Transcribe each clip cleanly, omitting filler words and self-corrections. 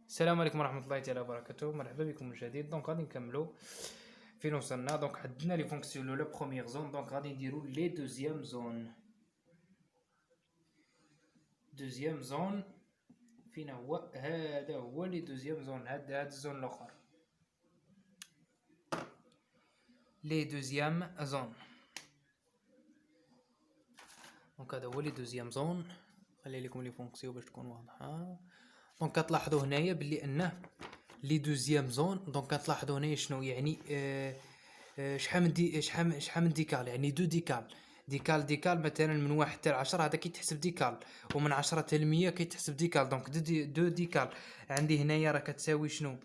السلام عليكم ورحمة الله تعالى وبركاته. مرحبا بكم من جديد. دونك غادي نكملو فين وصلنا. دونك حددنا لي فونكسيون لو بروميير زون، دونك غادي نديرو لي دوزيام زون. دوزيام زون فين هو؟ هذا هو لي دوزيام زون، هاد الزون الاخر لي دوزيام زون. دونك هذا هو لي دوزيام زون. خلي لكم لي فونكسيون باش تكون واضحه. دونك كتلاحظوا هنايا بلي ان لي دوزيام زون، دونك كتلاحظوا هنايا شنو يعني شحال من ديكال، يعني دو ديكال. ديكال مثلا من 1 حتى 10 هذا كيتحسب ديكال، ومن 10 حتى 100 كيتحسب ديكال. دونك دو ديكال عندي هنايا راه كتساوي شنو؟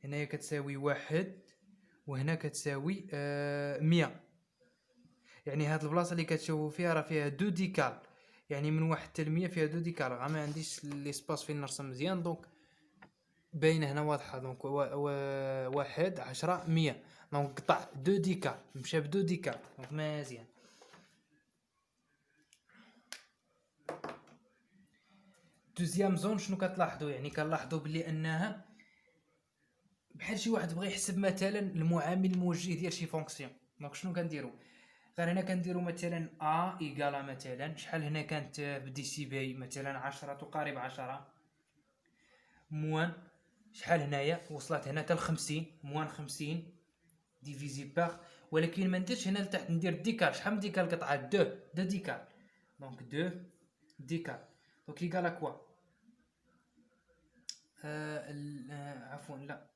هنايا كتساوي 1 وهنا كتساوي 100. يعني هاد البلاصه اللي كتشوفوا فيها راه فيها دو ديكال، يعني من 1 حتى 100 فيها دو ديكال. راه ما عنديش ليسباس فين نرسم مزيان، دونك باينه هنا واضحه. دونك 1 10 100، دونك قطع دو ديكال، مشى بدو ديكال. دونك مزيان. دوزيام زون شنو كتلاحظوا؟ يعني كنلاحظوا بلي انها بحال شي واحد بغى يحسب مثلا المعامل الموجه ديال شي فونكسيون. دونك شنو كنديروا؟ غير هنا كنديروا مثلا ا ايكالا مثلا شحال هنا كانت بديسيبل، مثلا 10 تقارب 10 موان شحال هنايا وصلت هنا حتى ل 50 موان 50 ديفيزي باغ. ولكن ما نديرش هنا لتحت، ندير ديكال. شحال من ديكال قطعه؟ دو ديكال. دونك دو ديكال. دونك ايكالا كوا عفوا لا،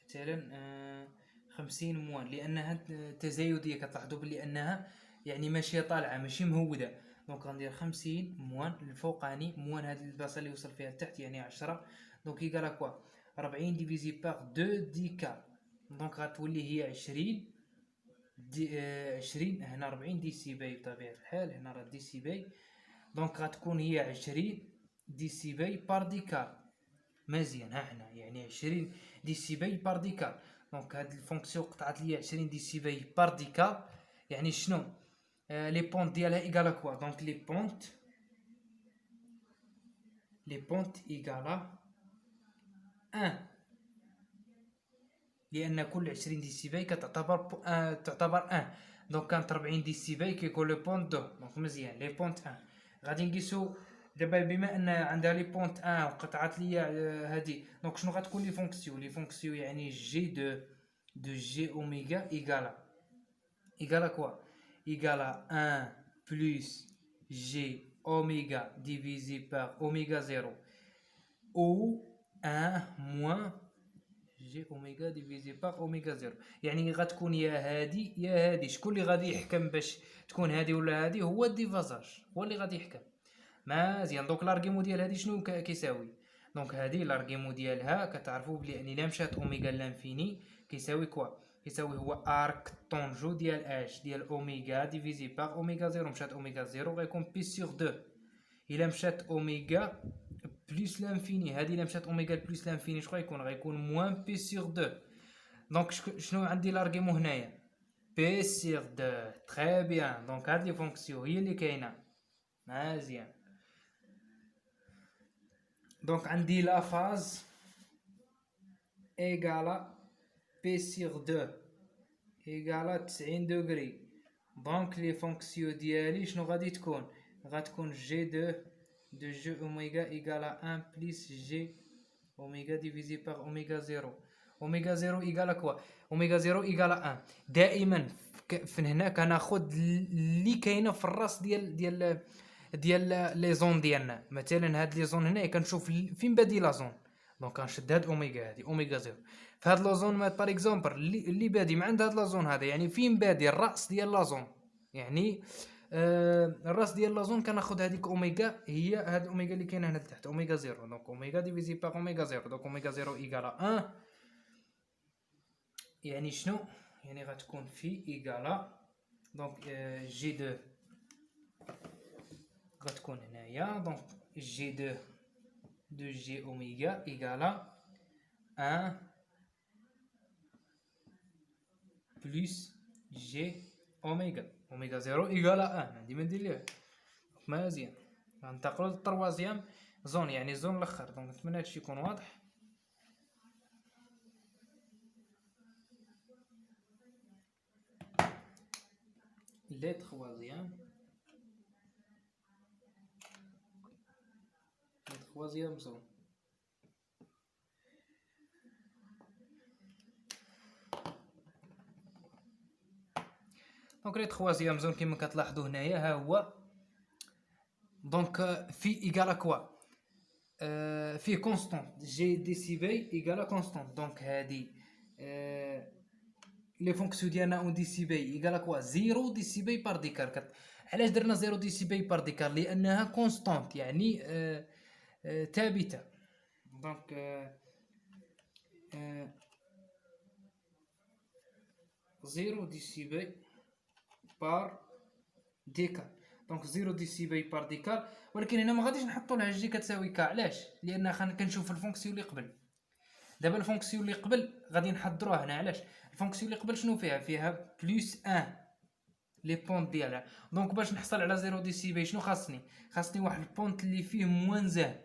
مثلا 50 موان، لانها تزايديه. كتلاحظوا بلي انها يعني ماشي طالعه، ماشي مهوده. دونك غندير 50 موان الفوقاني موان هاد البلاصه اللي وصل فيها لتحت يعني 10. دونك ايكالا كوا 40 ديفيزي باغ دو ديكال. دونك غتولي هي 20 20 هنا 40 ديسيبل بطبيعه الحال، هنا راه ديسيبل. دونك غتكون هي 20 ديسيبل بار ديكال. مزيان، ها حنا يعني 20 ديسيبل بار ديكال. دونك هاد الفونكسيون قطعت لي 20 ديسيبل بار ديكال. يعني شنو؟ لي بونت ديالها ايكالا كوا؟ دونك لي بونت ايكالا 1، لان كل 20 ديسيبل كتعتبر تعتبر 1. دونك كانت 40 ديسيبل كيكون لو بونت 2. دونك مزيان لي بونت 1. غادي نقيسو دابا بما ان عندها لي بونت 1 وقطعت لي هادي. دونك شنو غتكون لي فونكسيون؟ يعني جي دو جي اوميغا ايكالا كوا؟ ايكالا 1 بلس جي اوميغا ديفيزي باغ اوميغا 0 او 1 موان جي اوميغا ديفيزي باغ اوميغا 0. يعني غتكون يا هادي يا هادي. شكون اللي غادي يحكم باش تكون هادي ولا هادي؟ هو الديفازاج، هو اللي غادي يحكم. مزيان. دونك لارغيمون ديال هادي شنو كيساوي؟ دونك هادي لارغيمون ديالها كتعرفوا بلي يعني لا مشات اوميغا لانفيني كيساوي كوا؟ كيساوي هو ارك طونجو ديال اش ديال اوميغا ديفيزي باغ اوميغا 0. مشات اوميغا 0 غيكون بي سور 2. الا مشات اوميغا بلس لانفيني، هذه الا مشات اوميغا بلس لانفيني شنو غيكون موان بي سور 2. دونك شنو عندي لارغيمون هنايا؟ بي سور 2. تري بيان. دونك هاد لي فونكسيون هي اللي كاينه. مزيان. دونك عندي لا فاز ايغالا بي سور 2 ايغالا 90 دوغري. دونك لي فونكسيون ديالي شنو غادي تكون؟ غتكون جي دو جو اوميغا ايغالا 1 بلس جي اوميغا ديفيزي باغ اوميغا 0. اوميغا 0 ايغالا كوا؟ اوميغا 0 ايغالا 1. دائما فين هنا كناخذ اللي كاينه في الراس ديال لي زون ديالنا. مثلا هاد لي زون هنا كنشوف فين بادي لا زون، دونك كنشد هاد اوميغا، هادي اوميغا 0 في هاد لا زون. بار اكزومبل اللي بادي من عند هاد لا زون هذا، يعني فين بادي الراس ديال لا زون، يعني الراس ديال لا زون كناخذ هذيك اوميغا، هي هاد الاوميغا اللي كاينه هنا لتحت اوميغا 0. دونك اوميغا ديفيزي باغ اوميغا 0. دونك اوميغا 0 ايكالا 1. يعني شنو؟ يعني غتكون في ايكالا دونك جي 2 غتكون هنايا. دونك جي 2 دو جي اوميغا ايكالا 1 بلس جي اوميغا. اوميغا 0 ايكالا 1. عندي ما ندير ليه. مزيان. غننتقلوا للطروازيام زون، يعني الزون الاخر. دونك نتمنى هادشي يكون واضح. لي تخوازيام زون. دونك لي تخوازيام زون كيما كتلاحظوا هنايا ها هو. دونك في ايكالا كوا فيه كونستانت جي دي سي بي ايكالا كونستانت. دونك هادي لي فونكسيون ديالنا اون دي سي بي ايكالا كوا 0 دي سي بي بار ديكار. علاش درنا 0 دي سي بي بار ديكار؟ لانها كونستانت يعني ثابته. دونك 0 دي سي بي بار ديكار. دونك 0 دي سي بي بار ديكار. ولكن هنا ما غاديش نحطوا لها جي كتساوي ك. علاش؟ لان كنشوف الفونكسيون اللي قبل. دابا الفونكسيون اللي قبل غادي نحضروها هنا. علاش؟ الفونكسيون اللي قبل شنو فيها بلس 1 لي بونط ديالها. دونك باش نحصل على 0 دي سي بي شنو خاصني واحد البونط اللي فيه موان 1.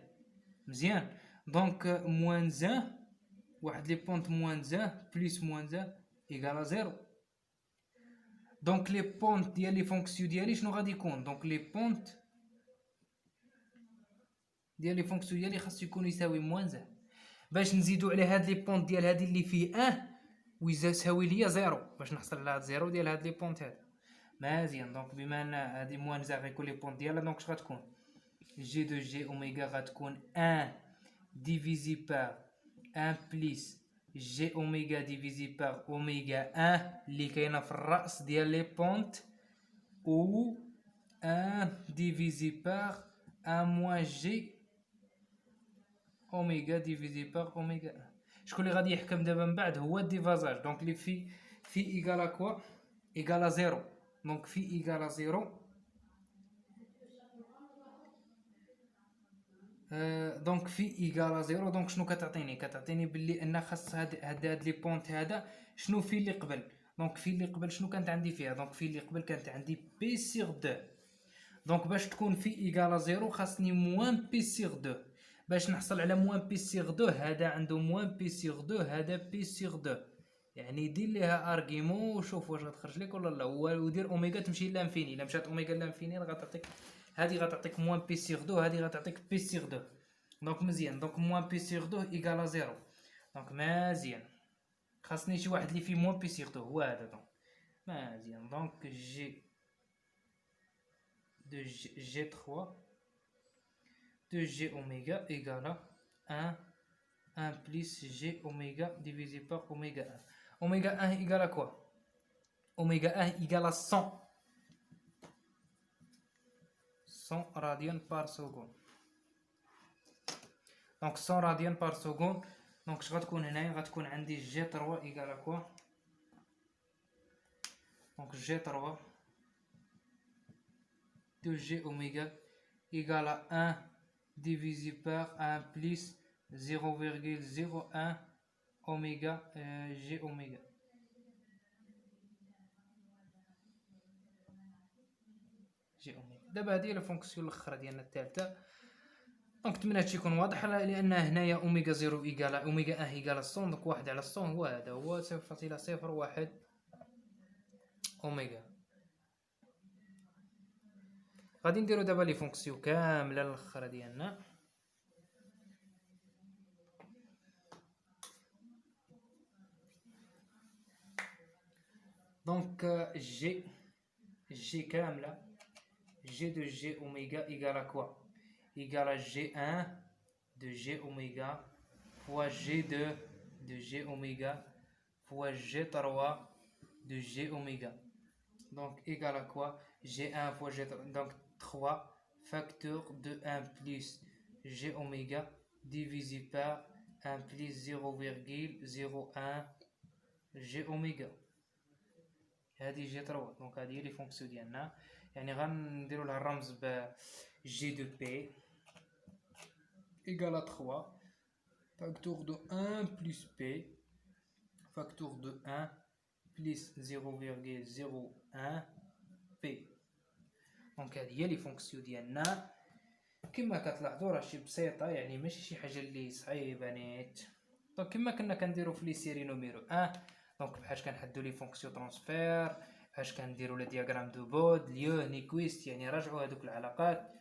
مزيان. دونك موان 1 واحد لي بونط موان 1 بلس موان 1 ايكالا 0. دونك لي بونط ديال لي فونكسيون ديالي شنو غادي يكون؟ دونك لي بونط ديال لي فونكسيون ديالي خاصو يكون يساوي موان 1 باش نزيدو على هاد لي بونط ديال هادي اللي فيه 1 ويساوي ليا 0 باش نحصل على هاد 0 ديال هاد لي بونط هاد. مزيان. دونك بما ان هادي موان 1 غيكون لي بونط ديالها دونك اش غتكون؟ جي دو جي اوميغا غتكون 1 ديفيزي بار 1 بليس جي اوميغا ديفيزي بار اوميغا 1 اللي كاينه في الراس ديال لي بونط او 1 ديفيزي بار 1 موان جي اوميغا ديفيزي بار اوميغا 1. شكون اللي غادي يحكم دابا من بعد؟ هو الديفازاج. دونك اللي في ايكالا كوا ايكالا 0. دونك في ايكالا 0. دونك في ايكالا 0. دونك شنو كتعطيني باللي ان خاص هاد لي بونط هذا شنو في اللي قبل. دونك في اللي قبل شنو كانت عندي فيها؟ دونك في اللي قبل كانت عندي بي سيغ 2. دونك باش تكون في ايكالا 0 خاصني موان بي سيغ 2. باش نحصل على موان بي سيغ 2 هذا عنده موان بي سيغ 2 هذا بي سيغ 2. يعني دير ليها ارغيمون وشوف واش غتخرج لك ولا لا. ودير اوميغا تمشي لانفيني. الا مشات اوميغا لانفيني غتعطيك هذه غتعطيك موان بي سيغ 2 هذه غتعطيك بي سيغ 2. دونك مزيان. دونك موان بي سيغ 2 ايكالا 0. دونك مزيان. خاصني شي واحد اللي فيه موان بي سيغ 2 هو هذا. دونك مزيان. دونك جي de G3 de G oméga égale à 1 plus G oméga divisé par oméga 1. Oméga 1 égale à quoi? Oméga 1 égale à 100 radians par seconde. Donc 100 radians par seconde. Donc je غتكون هنايا غتكون عندي G3 égale à quoi? Donc G3 de G oméga égale à 1 divisé par 1 plus 0,01 oméga G oméga. G oméga. دابا هذه هي الفونكسيون الاخرى ديالنا الثالثه. دونك نتمنى هادشي يكون واضح لان هنايا اوميغا 0 ايكال اوميغا 1 ايكال 100. دونك 1 على 100 هو هذا هو 0.01 اوميغا. غادي نديرو دابا لي فونكسيون كامله الاخرى ديالنا. دونك جي كامله جي دو جي اوميغا ايكال كوا ايكال جي 1 de G oméga fois G2 de G oméga fois G3 de G oméga. Donc égal à quoi? G1 fois G3. Donc 3 facteur de 1 plus G oméga divisé par 1 plus 0,01 G oméga. هذه G3. Donc هذه هي لي فونكسيون ديالنا. يعني غنديرو لها الرمز ب G2P égale à 3 facteur de 1 plus P facteur de 1 plus 0,01 P. دونك هذه هي لي فونكسيون ديالنا. كما كتلاحظوا راه شي بسيطه يعني ماشي شي حاجه اللي صعيبه نيت. دونك كما كنا كنديرو في لي سيري نوميرو 1. دونك بحال كنحدو لي فونكسيون ترانسفير فاش كنديروا لا دياغرام دو بود ليو نيكويست، يعني راجعوا هذوك العلاقات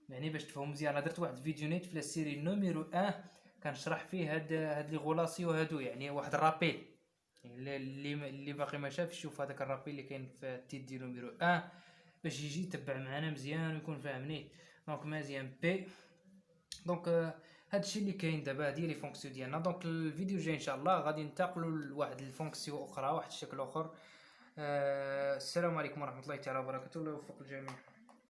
يعني باش تفهموا مزيان. انا درت واحد الفيديو نيت في لا سيري نوميرو 1 كنشرح فيه هاد لي غولاسيون هادو، يعني واحد الرابيل اللي باقي ما شافش يشوف هذاك الرابيل اللي كاين في التيت دي نوميرو 1 باش يجي يتبع معنا مزيان ويكون فاهمني. دونك مزيان بي دونك هادشي اللي كاين دابا، هادي لي فونكسيون ديالنا. دونك الفيديو الجاي ان شاء الله غادي ننتقلوا لواحد الفونكسيون اخرى، واحد الشكل اخر. السلام عليكم ورحمه الله تعالى وبركاته، الله يوفق الجميع.